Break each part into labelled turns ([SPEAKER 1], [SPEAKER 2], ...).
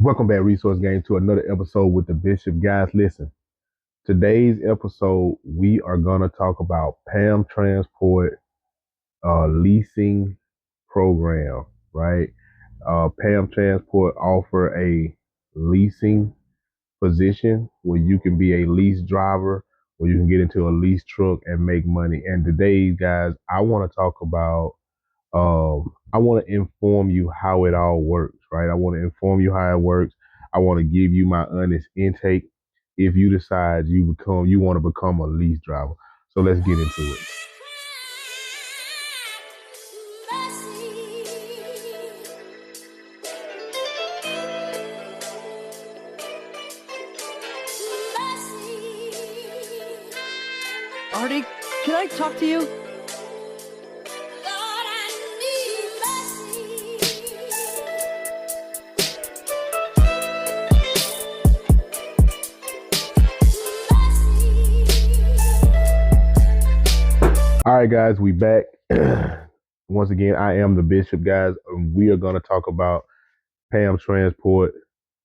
[SPEAKER 1] Welcome back, Resource Game, to another episode with the Bishop. Guys, listen. Today's episode, we are going to talk about Pam Transport leasing program, right? Pam Transport offer a leasing position where you can be a lease driver, where you can get into a lease truck and make money. And today, guys, I want to talk about I want to inform you how it all works, right? I want to inform you how it works. I want to give you my honest intake if you decide you want to become a lease driver. So let's get into it.
[SPEAKER 2] Artie, can I talk to you?
[SPEAKER 1] All right, guys, we back. Once again, I am the Bishop, guys. We are going to talk about Pam Transport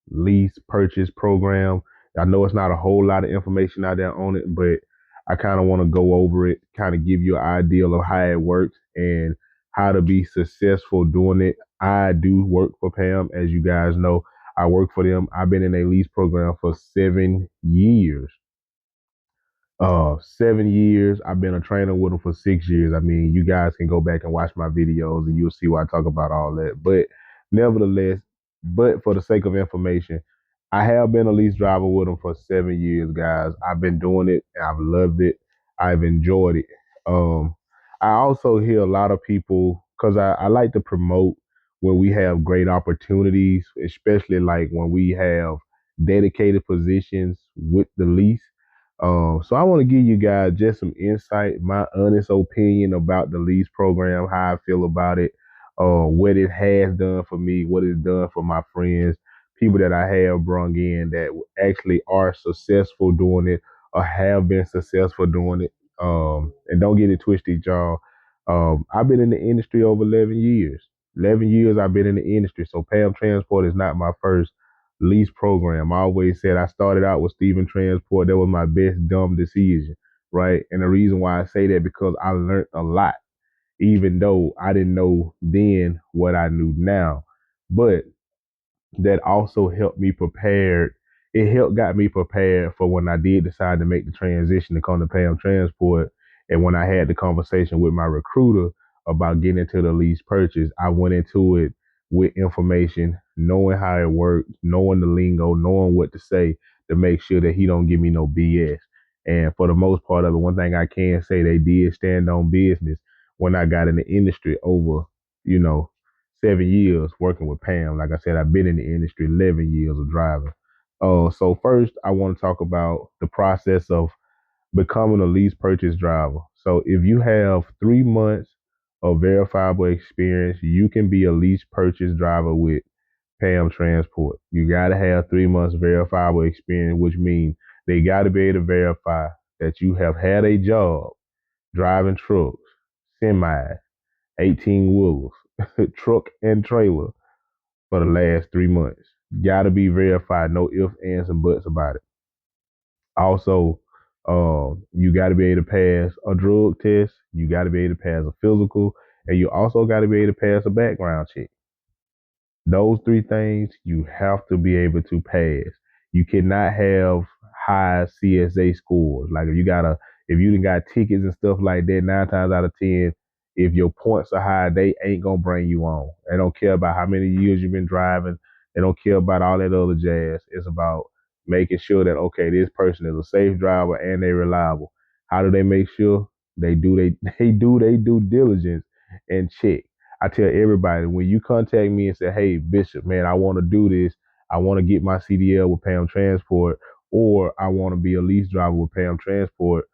[SPEAKER 1] lease purchase program. I know it's not a whole lot of information out there on it, but I kind of want to go over it, kind of give you an idea of how it works and how to be successful doing it. I do work for Pam, as you guys know. I work for them. I've been in a lease program for 7 years. 7 years. I've been a trainer with them for 6 years. I mean, you guys can go back and watch my videos and you'll see why I talk about all that. But nevertheless, but for the sake of information, I have been a lease driver with them for 7 years, guys. I've been doing it and I've loved it. I've enjoyed it. Um, I also hear a lot of people because I like to promote when we have great opportunities, especially like when we have dedicated positions with the lease. So I want to give you guys just some insight, my honest opinion about the lease program, how I feel about it, what it has done for me, what it's done for my friends, people that I have brung in that actually are successful doing it or have been successful doing it. And don't get it twisted, y'all. I've been in the industry over 11 years. 11 years I've been in the industry. So Pam Transport is not my first lease program. I always said I started out with Steven Transport. That was my best dumb decision, right? And the reason why I say that because I learned a lot, even though I didn't know then what I knew now. But that also helped me prepared. It helped got me prepared for when I did decide to make the transition to come to Pam Transport. And when I had the conversation with my recruiter about getting into the lease purchase, I went into it with information, knowing how it worked, knowing the lingo, knowing what to say to make sure that he don't give me no BS. And for the most part of it, one thing I can say they did stand on business when I got in the industry over, you know, 7 years working with Pam. Like I said, I've been in the industry 11 years of driving. So first, I want to talk about the process of becoming a lease purchase driver. So if you have 3 months of verifiable experience, you can be a lease purchase driver with Pam Transport. You got to have 3 months verifiable experience, which means they got to be able to verify that you have had a job driving trucks, semis, 18 wheelers, truck and trailer for the last 3 months. Gotta be verified, no ifs, ands, and buts about it. Also, you gotta be able to pass a drug test, you gotta be able to pass a physical, and you also gotta be able to pass a background check. Those three things you have to be able to pass. You cannot have high CSA scores. Like if you done got tickets and stuff like that, 9 times out of 10, if your points are high, they ain't gonna bring you on. They don't care about how many years you've been driving. They don't care about all that other jazz. It's about making sure that okay, this person is a safe driver and they're reliable. How do they make sure? They do they due diligence and check. I tell everybody when you contact me and say, "Hey, Bishop, man, I want to do this. I want to get my CDL with Pam Transport, or I want to be a lease driver with Pam Transport."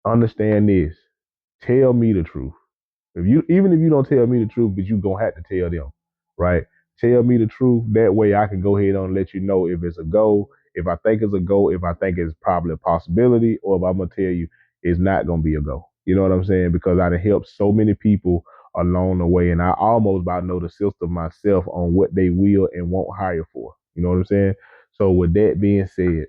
[SPEAKER 1] Understand this. Tell me the truth. Even if you don't tell me the truth, but you gonna have to tell them, right? Tell me the truth. That way I can go ahead and let you know if it's a go, if I think it's a go, if I think it's probably a possibility, or if I'm gonna tell you it's not gonna be a go. You know what I'm saying? Because I done helped so many people along the way, and I almost about know the system myself on what they will and won't hire for. You know what I'm saying? So with that being said,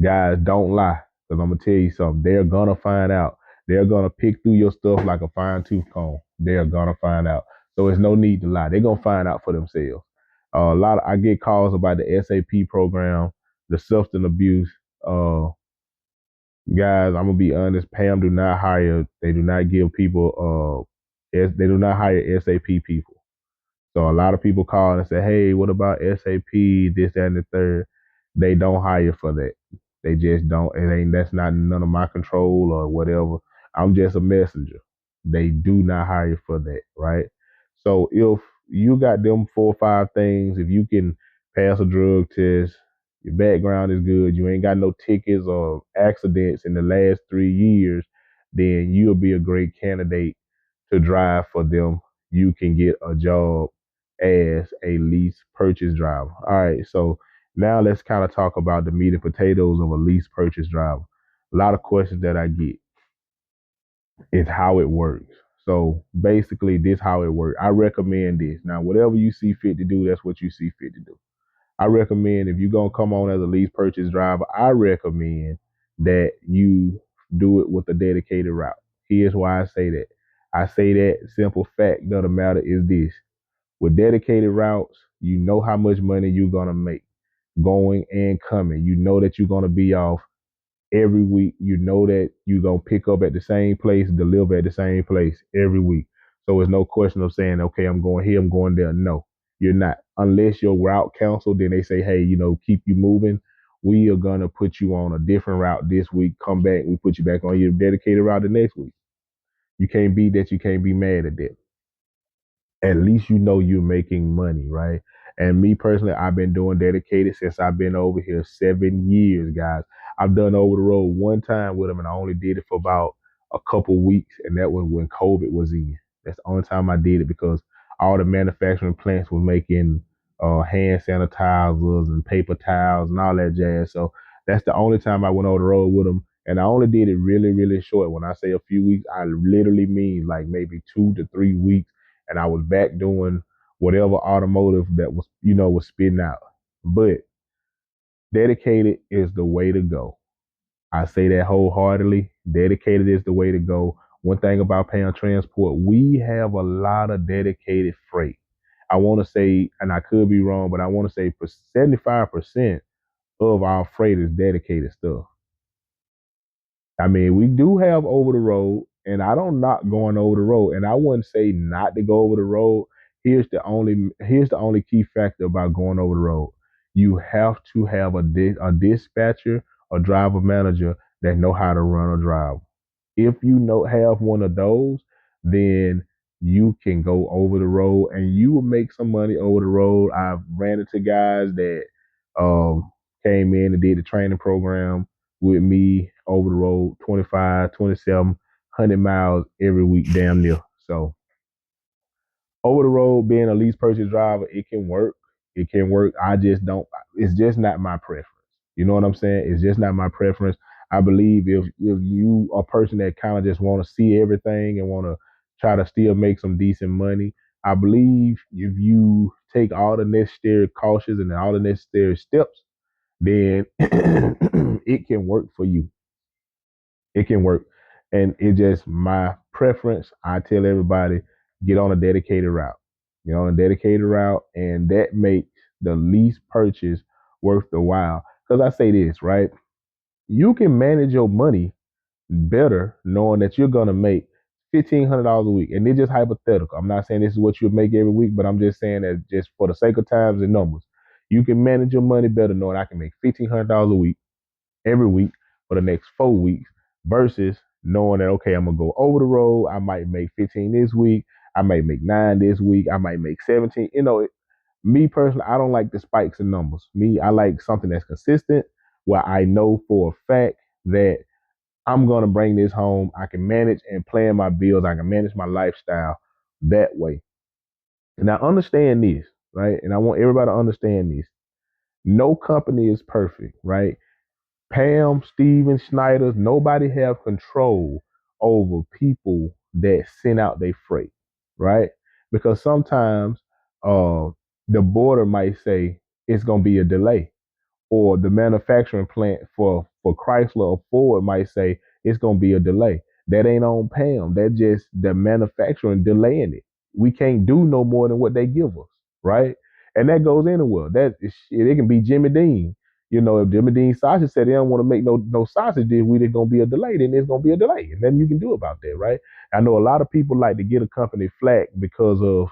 [SPEAKER 1] guys, don't lie. Because I'm gonna tell you something. They're gonna find out. They're gonna pick through your stuff like a fine tooth comb. They're gonna find out. So it's no need to lie. They're gonna find out for themselves. I get calls about the SAP program, the substance abuse. Uh, guys, I'm gonna be honest. Pam do not hire. They do not give people. They do not hire SAP people. So a lot of people call and say, "Hey, what about SAP? This, that, and the third." They don't hire for that. They just don't. It ain't. That's not none of my control or whatever. I'm just a messenger. They do not hire for that, right? So if you got them 4 or 5 things, if you can pass a drug test, your background is good, you ain't got no tickets or accidents in the last 3 years, then you'll be a great candidate to drive for them. You can get a job as a lease purchase driver. All right, so now let's kind of talk about the meat and potatoes of a lease purchase driver. A lot of questions that I get is how it works. So basically, this how it works. I recommend this. Now, whatever you see fit to do, that's what you see fit to do. I recommend if you're gonna come on as a lease purchase driver, I recommend that you do it with a dedicated route. Here's why I say that. I say that simple fact of the matter is this. With dedicated routes, you know how much money you're gonna make going and coming. You know that you're gonna be off every week. You know that you're gonna pick up at the same place, deliver at the same place every week. So it's no question of saying, okay, I'm going here, I'm going there. No, you're not. Unless your route cancel, then they say, hey, keep you moving. We are gonna put you on a different route this week. Come back, we put you back on your dedicated route the next week. You can't be that. You can't be mad at that. At least you know you're making money, right? And me personally, I've been doing dedicated since I've been over here 7 years, guys. I've done over the road one time with them, and I only did it for about a couple weeks, and that was when COVID was in. That's the only time I did it because all the manufacturing plants were making hand sanitizers and paper towels and all that jazz. So that's the only time I went over the road with them. And I only did it really, really short. When I say a few weeks, I literally mean like maybe 2 to 3 weeks, and I was back doing whatever automotive that was spitting out. But dedicated is the way to go. I say that wholeheartedly. Dedicated is the way to go. One thing about paying transport, we have a lot of dedicated freight. I want to say, and I could be wrong, but I want to say 75% of our freight is dedicated stuff. I mean, we do have over the road, and I don't knock going over the road, and I wouldn't say not to go over the road. Here's the only key factor about going over the road. You have to have a dispatcher, a driver manager that know how to run a drive. If you know have one of those, then you can go over the road and you will make some money over the road. I've ran into guys that um came in and did the training program with me over the road 25, 27, 100 miles every week damn near. So over the road, being a lease purchase driver, it can work. It can work. I just don't. It's just not my preference. You know what I'm saying? It's just not my preference. I believe if you a person that kind of just want to see everything and want to try to still make some decent money, I believe if you take all the necessary cautions and all the necessary steps, then it can work for you. It can work. And it's just my preference. I tell everybody, get on a dedicated route. Get on a dedicated route, and that makes the lease purchase worth the while. Because I say this, right? You can manage your money better knowing that you're gonna make $1,500 a week. And it's just hypothetical. I'm not saying this is what you make every week, but I'm just saying that just for the sake of times and numbers, you can manage your money better knowing I can make $1,500 a week every week for the next 4 weeks versus knowing that okay, I'm gonna go over the road. I might make 15 this week. I might make 9 this week. I might make 17. Me personally, I don't like the spikes in numbers. Me, I like something that's consistent where I know for a fact that I'm gonna bring this home. I can manage and plan my bills. I can manage my lifestyle that way. Now understand this, right? And I want everybody to understand this. No company is perfect, right? Pam, Steven, Schneider, nobody have control over people that send out their freight, right? Because sometimes uh the border might say it's gonna be a delay, or the manufacturing plant for Chrysler or Ford might say it's gonna be a delay. That ain't on Pam. That just the manufacturing delaying it. We can't do no more than what they give us, right? And that goes anywhere. That is shit, it can be Jimmy Dean. You know, if Jimmy Dean sausage said they don't want to make no sausage this week, there's gonna be a delay, then there's gonna be a delay. And nothing you can do about that, right? I know a lot of people like to get a company flack because of,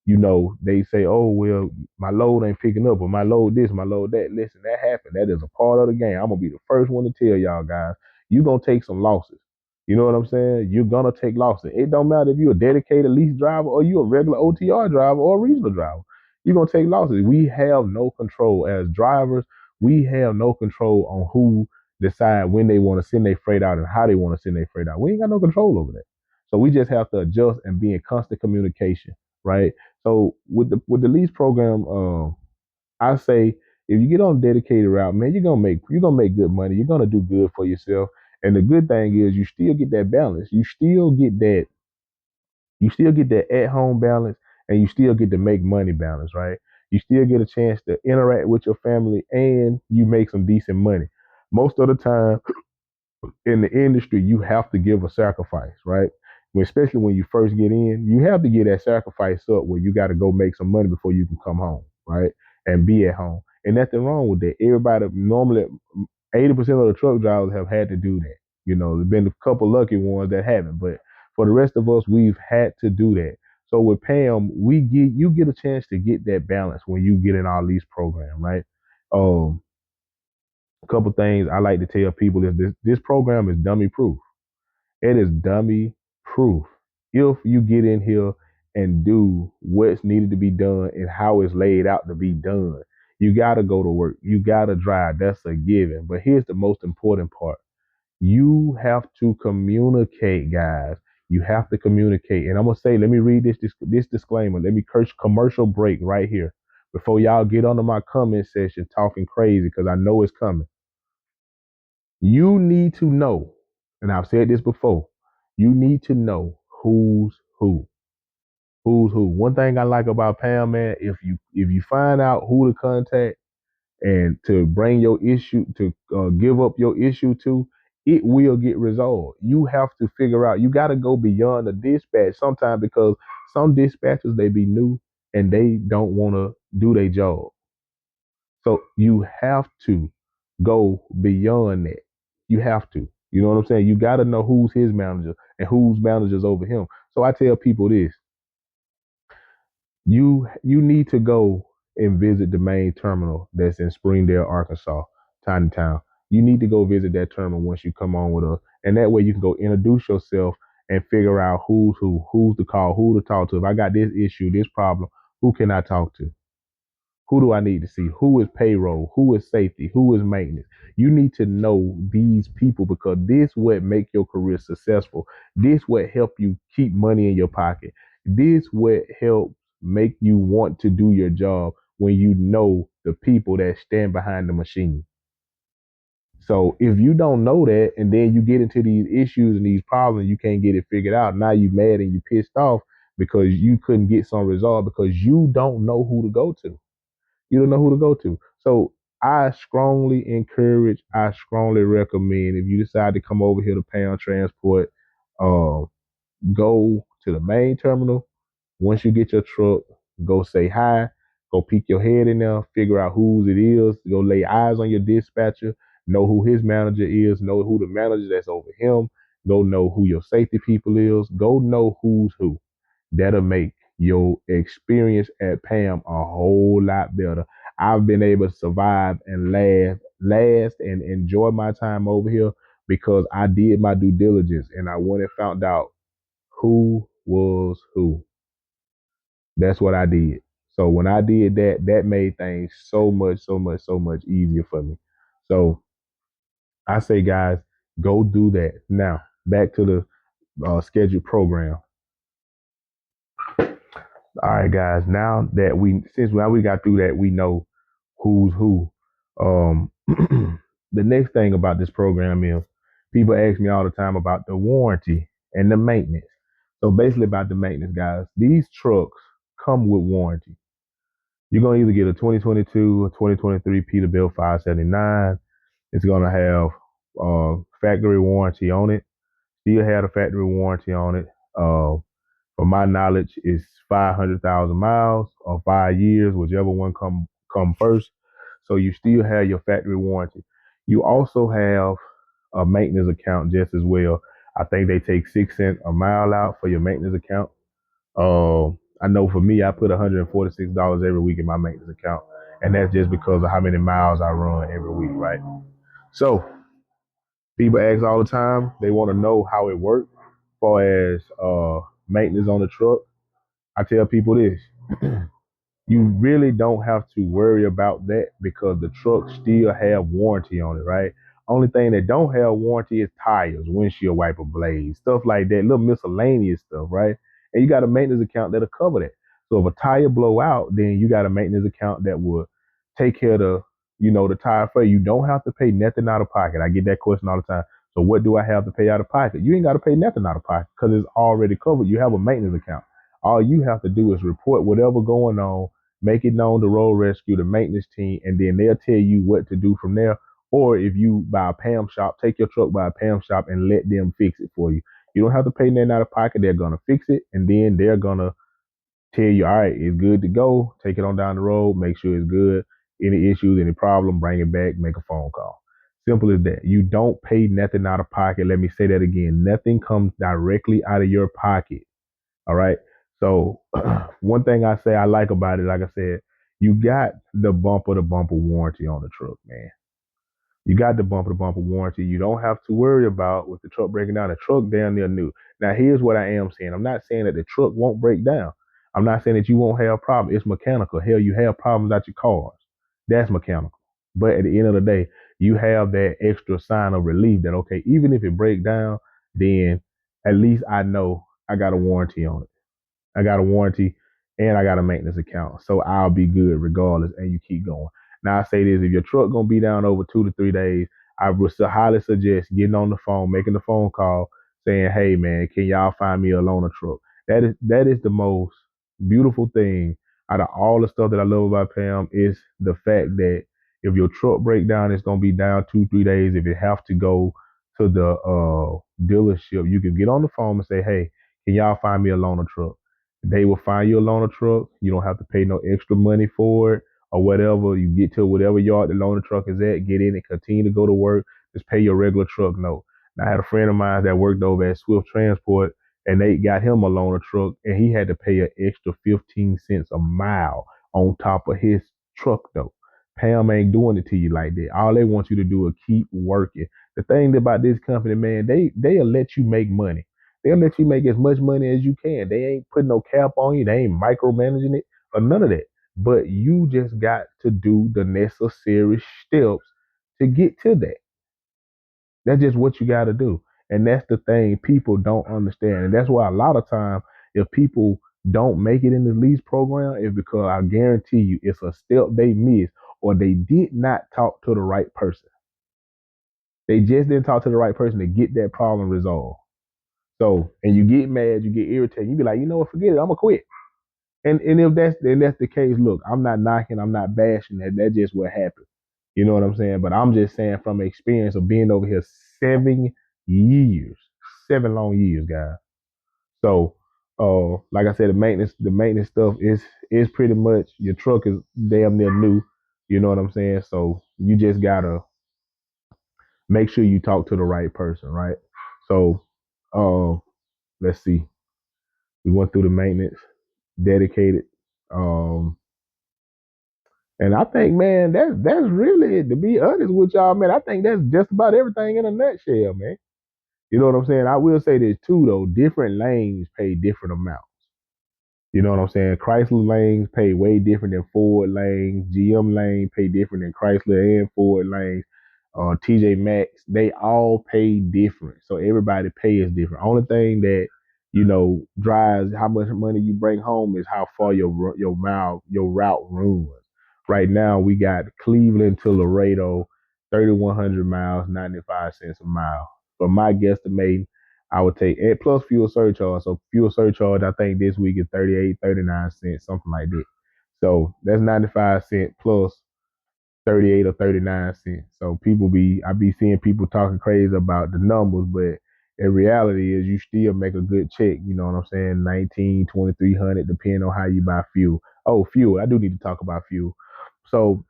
[SPEAKER 1] they say, oh, well, my load ain't picking up, or my load this, my load that. Listen, that happened. That is a part of the game. I'm going to be the first one to tell y'all guys, you're going to take some losses. You know what I'm saying? You're going to take losses. It don't matter if you're a dedicated lease driver or you're a regular OTR driver or a regional driver. You're going to take losses. We have no control as drivers. We have no control on who decide when they want to send their freight out and how they want to send their freight out. We ain't got no control over that. So we just have to adjust and be in constant communication, right? So with the lease program, I say if you get on a dedicated route, man, you're gonna make good money. You're gonna do good for yourself. And the good thing is you still get that balance. You still get that at home balance, and you still get to make money balance, right? You still get a chance to interact with your family, and you make some decent money. Most of the time, in the industry, you have to give a sacrifice, right? Especially when you first get in, you have to get that sacrifice up where you got to go make some money before you can come home, right? And be at home. And nothing wrong with that. Everybody, normally, 80% of the truck drivers have had to do that. There's been a couple lucky ones that haven't, but for the rest of us, we've had to do that. So with Pam, you get a chance to get that balance when you get in our lease program, right? Um, a couple things I like to tell people is this program is dummy proof. It is dummy proof. If you get in here and do what's needed to be done and how it's laid out to be done, you got to go to work. You got to drive. That's a given. But here's the most important part. You have to communicate, guys. You have to communicate. And I'm going to say, let me read this disclaimer. Let me curse commercial break right here before y'all get onto my comment section talking crazy, because I know it's coming. You need to know, and I've said this before, you need to know who's who. Who's who. One thing I like about Pam, man, if you find out who to contact and to bring your issue, to give up your issue to, it will get resolved. You have to figure out, you got to go beyond the dispatch sometimes, because some dispatchers, they be new and they don't want to do their job. So you have to go beyond that. You have to. You know what I'm saying? You got to know who's his manager and whose manager's over him. So I tell people this: you need to go and visit the main terminal that's in Springdale, Arkansas, Tiny Town. You need to go visit that terminal once you come on with us, and that way you can go introduce yourself and figure out who's to call, who to talk to. If I got this issue, this problem, who can I talk to? Who do I need to see? Who is payroll? Who is safety? Who is maintenance? You need to know these people, because this what make your career successful. This what help you keep money in your pocket. This what help make you want to do your job when you know the people that stand behind the machine. So if you don't know that, and then you get into these issues and these problems, you can't get it figured out. Now you mad and you pissed off because you couldn't get some resolved because you don't know who to go to. You don't know who to go to. So I strongly recommend, if you decide to come over here to Pound Transport, uh, go to the main terminal. Once you get your truck, go say hi, go peek your head in there, figure out whose it is, go lay eyes on your dispatcher, know who his manager is, know who the manager that's over him, go know who your safety people is, go know who's who. That'll make your experience at Pam a whole lot better. I've been able to survive and last and enjoy my time over here because I did my due diligence and I went and found out who was who. That's what I did. So when I did that, that made things so much, so much, so much easier for me. So I say, guys, go do that. Now, back to the scheduled program. All right, guys. Now we got through that, we know who's who. The next thing about this program is people ask me all the time about the warranty and the maintenance. So basically, about the maintenance, guys, these trucks come with warranty. You're gonna either get a 2022 or 2023 Peterbilt 579. It's gonna have factory warranty on it. Still have a factory warranty on it. From my knowledge, it's 500,000 miles or 5 years, whichever one come first. So you still have your factory warranty. You also have a maintenance account just as well. I think they take 6 cents a mile out for your maintenance account. I know for me, I put $146 every week in my maintenance account, and that's just because of how many miles I run every week, right? So people ask all the time. They want to know how it works, as far as maintenance on the truck. I tell people this: you really don't have to worry about that because the truck still have warranty on it, right? Only thing that don't have warranty is tires, windshield wiper blades, stuff like that, little miscellaneous stuff, right? And you got a maintenance account that'll cover that. So if a tire blow out, then you got a maintenance account that will take care of the tire for you. You don't have to pay nothing out of pocket. I get that question all the time. So what do I have to pay out of pocket? You ain't got to pay nothing out of pocket because it's already covered. You have a maintenance account. All you have to do is report whatever going on, make it known to road rescue, the maintenance team, and then they'll tell you what to do from there. Or if you buy a Pam shop, take your truck by a Pam shop and let them fix it for you. You don't have to pay nothing out of pocket. They're gonna fix it, and then they're gonna tell you, all right, it's good to go. Take it on down the road. Make sure it's good. Any issues, any problem, bring it back. Make a phone call. Simple as that. You don't pay nothing out of pocket. Let me say that again. Nothing comes directly out of your pocket. All right. So one thing I say I like about it, like I said, you got the bumper to bumper warranty on the truck, man. You got the bumper to bumper warranty. You don't have to worry about with the truck breaking down. The truck down there new. Now here's what I am saying. I'm not saying that the truck won't break down. I'm not saying that you won't have problems. It's mechanical. Hell, you have problems at your cars. That's mechanical. But at the end of the day, you have that extra sign of relief that okay, even if it break down, then at least I know I got a warranty on it. I got a warranty, and I got a maintenance account. So I'll be good regardless. And you keep going. Now I say this: if your truck gonna be down over 2 to 3 days, I would highly suggest getting on the phone, making the phone call, saying, "Hey man, can y'all find me a loaner truck?" That is the most beautiful thing out of all the stuff that I love about Pam is the fact that if your truck break down, it's gonna be down 2 3 days. If it have to go to the dealership, you can get on the phone and say, "Hey, can y'all find me a loaner truck?" They will find you a loaner truck. You don't have to pay no extra money for it or whatever. You get to whatever yard the loaner truck is at, get in and continue to go to work. Just pay your regular truck note. Now, I had a friend of mine that worked over at Swift Transport, and they got him a loaner truck, and he had to pay an extra 15 cents a mile on top of his truck note. Pam ain't doing it to you like that. All they want you to do is keep working. The thing about this company, man, they'll let you make money. They'll let you make as much money as you can. They ain't putting no cap on you. They ain't micromanaging it or none of that. But you just got to do the necessary steps to get to that. That's just what you got to do. And that's the thing people don't understand. And that's why a lot of time, if people don't make it in the lease program, it's because I guarantee you it's a step they missed or they did not talk to the right person. They just didn't talk to the right person to get that problem resolved. So, and you get mad, you get irritated, you be like, you know what, forget it, I'm gonna quit. And if that's the case, look, I'm not knocking, I'm not bashing that. That's just what happened. You know what I'm saying? But I'm just saying from experience of being over here 7 years, 7 long years, guys. So, like I said, the maintenance stuff is pretty much your truck is damn near new. You know what I'm saying? So you just gotta make sure you talk to the right person, right? So, uh, let's see. We went through the maintenance, dedicated. Um, and I think, man, that's really it. To be honest with y'all, man, I think that's just about everything in a nutshell, man. You know what I'm saying? I will say this too, though. Different lanes pay different amounts. You know what I'm saying? Chrysler lanes pay way different than Ford lanes. GM lane pay different than Chrysler and Ford lanes. TJ Maxx, they all pay different. So everybody pay is different. Only thing that drives how much money you bring home is how far your route runs. Right now we got Cleveland to Laredo, 3,100 miles, 95 cents a mile. But my guesstimate I would take it plus fuel surcharge. So fuel surcharge, I think this week is 38, 39 cents, something like that. So that's 95 cents plus 38 or 39 cents. So I be seeing people talking crazy about the numbers, but in reality is you still make a good check. You know what I'm saying? 19, 2300, depending on how you buy fuel. Oh, fuel. I do need to talk about fuel. So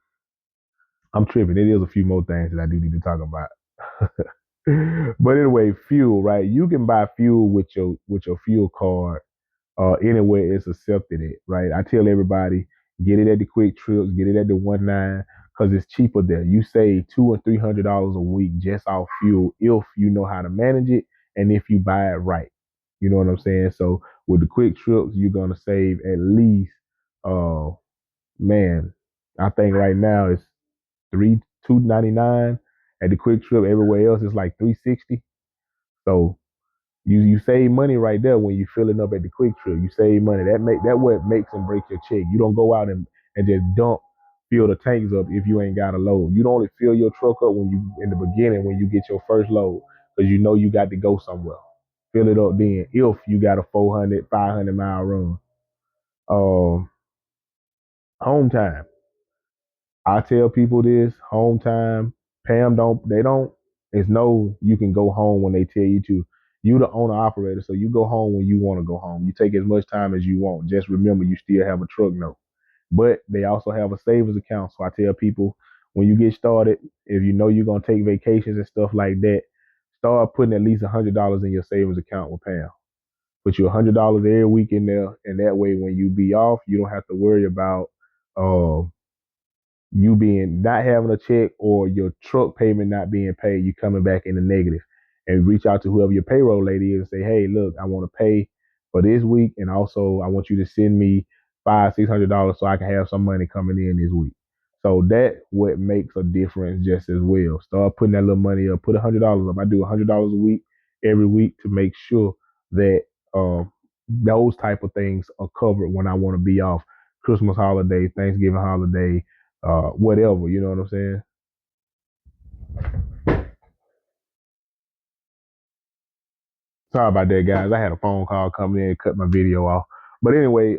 [SPEAKER 1] I'm tripping. It is a few more things that I do need to talk about. But anyway, fuel, right? You can buy fuel with your fuel card anywhere it's accepted it, right? I tell everybody, get it at the quick trips, get it at the 1 9 because it's cheaper there. You save $200 or $300 a week just off fuel if you know how to manage it and if you buy it right. You know what I'm saying? So with the quick trips, you're gonna save at least uh man, I think right now it's three $2.99 at the quick trip. Everywhere else is like 360. So you save money right there when you filling up at the quick trip. You save money. That what makes and break your check. You don't go out and just fill the tanks up if you ain't got a load. You don't only fill your truck up when you in the beginning when you get your first load because you know you got to go somewhere. Fill it up then if you got a 400, 500 mile run. Um, home time. I tell people this home time. Pam don't. They don't. It's no. You can go home when they tell you to. You the owner operator, so you go home when you want to go home. You take as much time as you want. Just remember, you still have a truck note. But they also have a savings account. So I tell people when you get started, if you know you're gonna take vacations and stuff like that, start putting at least $100 in your savings account with Pam. Put you $100 every week in there, and that way when you be off, you don't have to worry about uh, you being not having a check or your truck payment not being paid, you coming back in the negative. And reach out to whoever your payroll lady is and say, hey, look, I want to pay for this week, and also I want you to send me $500-$600 so I can have some money coming in this week. So that what makes a difference just as well. Start putting that little money up. Put $100 up. I do $100 a week every week to make sure that those type of things are covered when I want to be off. Christmas holiday, Thanksgiving holiday, whatever. You know what I'm saying? Sorry about that, guys. I had a phone call coming in and cut my video off. But anyway,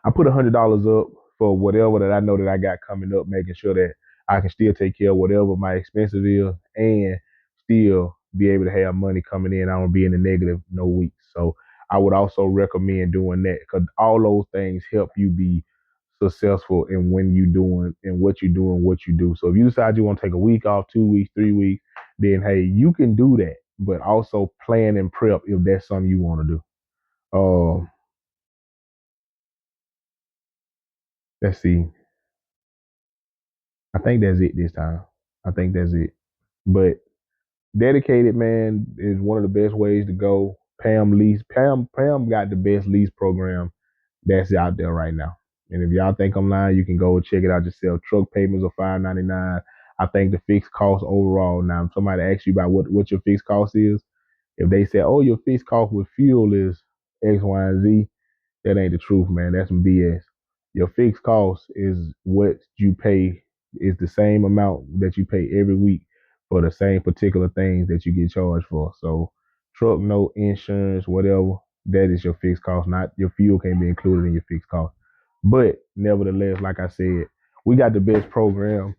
[SPEAKER 1] I put $100 up for whatever that I know that I got coming up, making sure that I can still take care of whatever my expenses is and still be able to have money coming in. I don't be in the negative no weeks. So I would also recommend doing that because all those things help you be successful in when you doing and what you do. So if you decide you want to take a week off, 2 weeks, 3 weeks, then hey, you can do that. But also plan and prep if that's something you want to do. Um, let's see. I think that's it this time. I think that's it. But dedicated man is one of the best ways to go. Pam got the best lease program that's out there right now. And if y'all think I'm lying, you can go check it out yourself. Truck payments are $5.99. I think the fixed cost overall. Now, if somebody asks you about what your fixed cost is, if they say, "Oh, your fixed cost with fuel is X, Y, and Z," that ain't the truth, man. That's some BS. Your fixed cost is what you pay is the same amount that you pay every week for the same particular things that you get charged for. So truck note, insurance, whatever, that is your fixed cost. Not your fuel can't be included in your fixed cost. But nevertheless, like I said, we got the best program.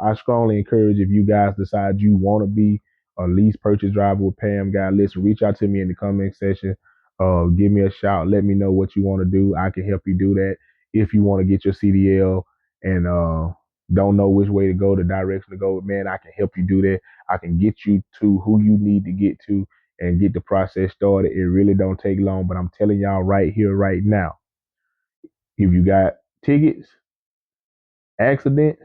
[SPEAKER 1] I strongly encourage if you guys decide you want to be a lease purchase driver with Pam Guy, listen, reach out to me in the comment section. Give me a shout. Let me know what you want to do. I can help you do that. If you want to get your CDL and don't know which way to go, the direction to go, man, I can help you do that. I can get you to who you need to get to and get the process started. It really don't take long, but I'm telling y'all right here, right now, if you got tickets, accidents,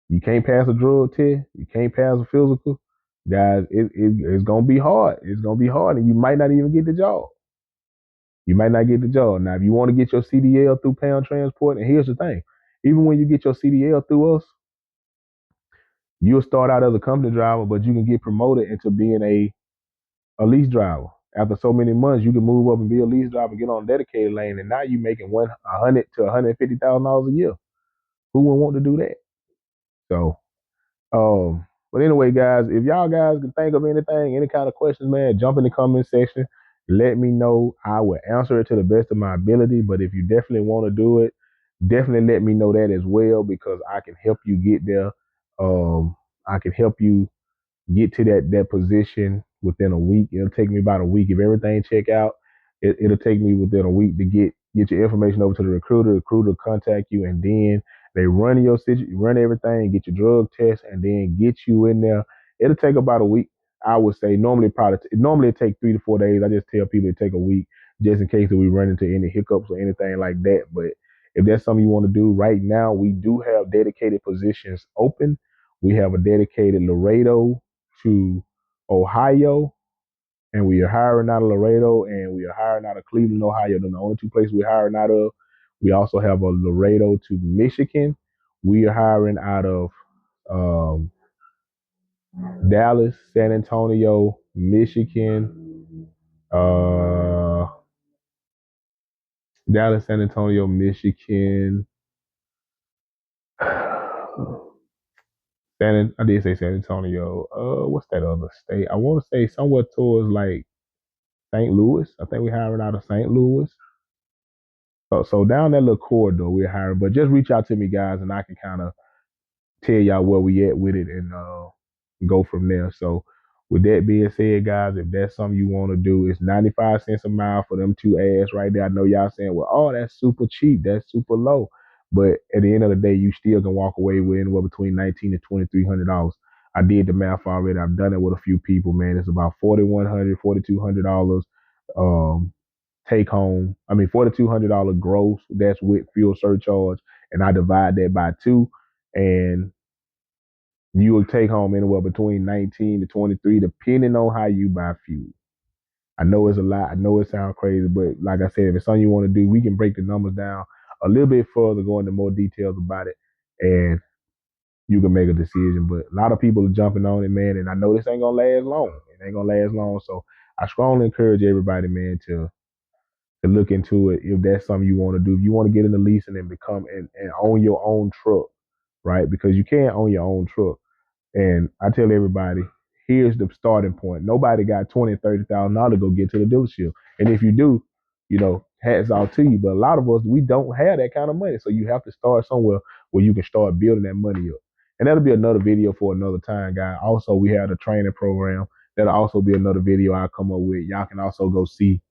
[SPEAKER 1] you can't pass a drug test, you can't pass a physical, guys, it's gonna be hard. It's gonna be hard, and you might not even get the job. You might not get the job. Now, if you want to get your CDL through Pound Transport, and here's the thing, even when you get your CDL through us, you'll start out as a company driver, but you can get promoted into being a lease driver. After so many months, you can move up and be a lease driver, get on a dedicated lane, and now you're making 100 to $150,000 a year. Who would want to do that? So, but anyway, guys, if y'all guys can think of anything, any kind of questions, man, jump in the comment section. let me know. I will answer it to the best of my ability. But if you definitely want to do it, definitely let me know that as well because I can help you get there. I can help you get to that position within a week. It'll take me about a week. If everything check out, it'll take me within a week to get your information over to the recruiter. The recruiter contact you, and then they run run everything, get your drug test, and then get you in there. It'll take about a week. I would say normally it take 3 to 4 days. I just tell people it take a week just in case that we run into any hiccups or anything like that. But if that's something you want to do right now, we do have dedicated positions open. We have a dedicated Laredo to Ohio, and we are hiring out of Laredo, and we are hiring out of Cleveland, Ohio. They're the only two places we're hiring out of. We also have a Laredo to Michigan. We are hiring out of um, Dallas, San Antonio, Michigan, uh, Dallas, San Antonio, Michigan. I did say San Antonio. What's that other state? I want to say somewhere towards like St. Louis. I think we're hiring out of St. Louis. So down that little corridor we're hiring, but just reach out to me, guys, and I can kind of tell y'all where we at with it and go from there. So with that being said, guys, if that's something you want to do, it's 95 cents a mile for them two ads right there. I know y'all saying, well, oh, that's super cheap, that's super low. But at the end of the day, you still can walk away with anywhere between $1,900 to $2,300. I did the math already. I've done it with a few people, man. It's about $4,100, $4,200 um, take home. I mean, $4,200 gross. That's with fuel surcharge, and I divide that by two, and you will take home anywhere between 19 to 23, depending on how you buy fuel. I know it's a lot. I know it sounds crazy, but like I said, if it's something you want to do, we can break the numbers down a little bit further, go into more details about it, and you can make a decision. But a lot of people are jumping on it, man, and I know this ain't gonna last long. It ain't gonna last long, so I strongly encourage everybody, man, to look into it if that's something you want to do. If you want to get into leasing and become and own your own truck, right? Because you can't own your own truck. And I tell everybody, here's the starting point. Nobody got $20,000 to go get to the dealership. And if you do, hats off to you. But a lot of us, we don't have that kind of money. So you have to start somewhere where you can start building that money up. And that'll be another video for another time, guys. Also, we have the training program. That'll also be another video I'll come up with. Y'all can also go see.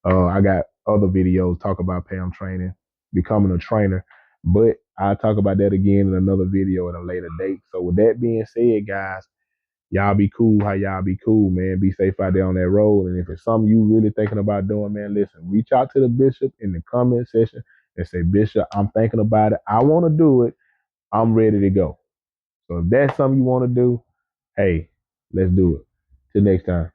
[SPEAKER 1] I got other videos talk about PAM training, becoming a trainer. But I'll talk about that again in another video at a later date. So with that being said, guys, y'all be cool how y'all be cool, man. Be safe out there on that road. And if it's something you really thinking about doing, man, listen, reach out to the bishop in the comment section and say, Bishop, I'm thinking about it. I want to do it. I'm ready to go. So if that's something you want to do, hey, let's do it. Till next time.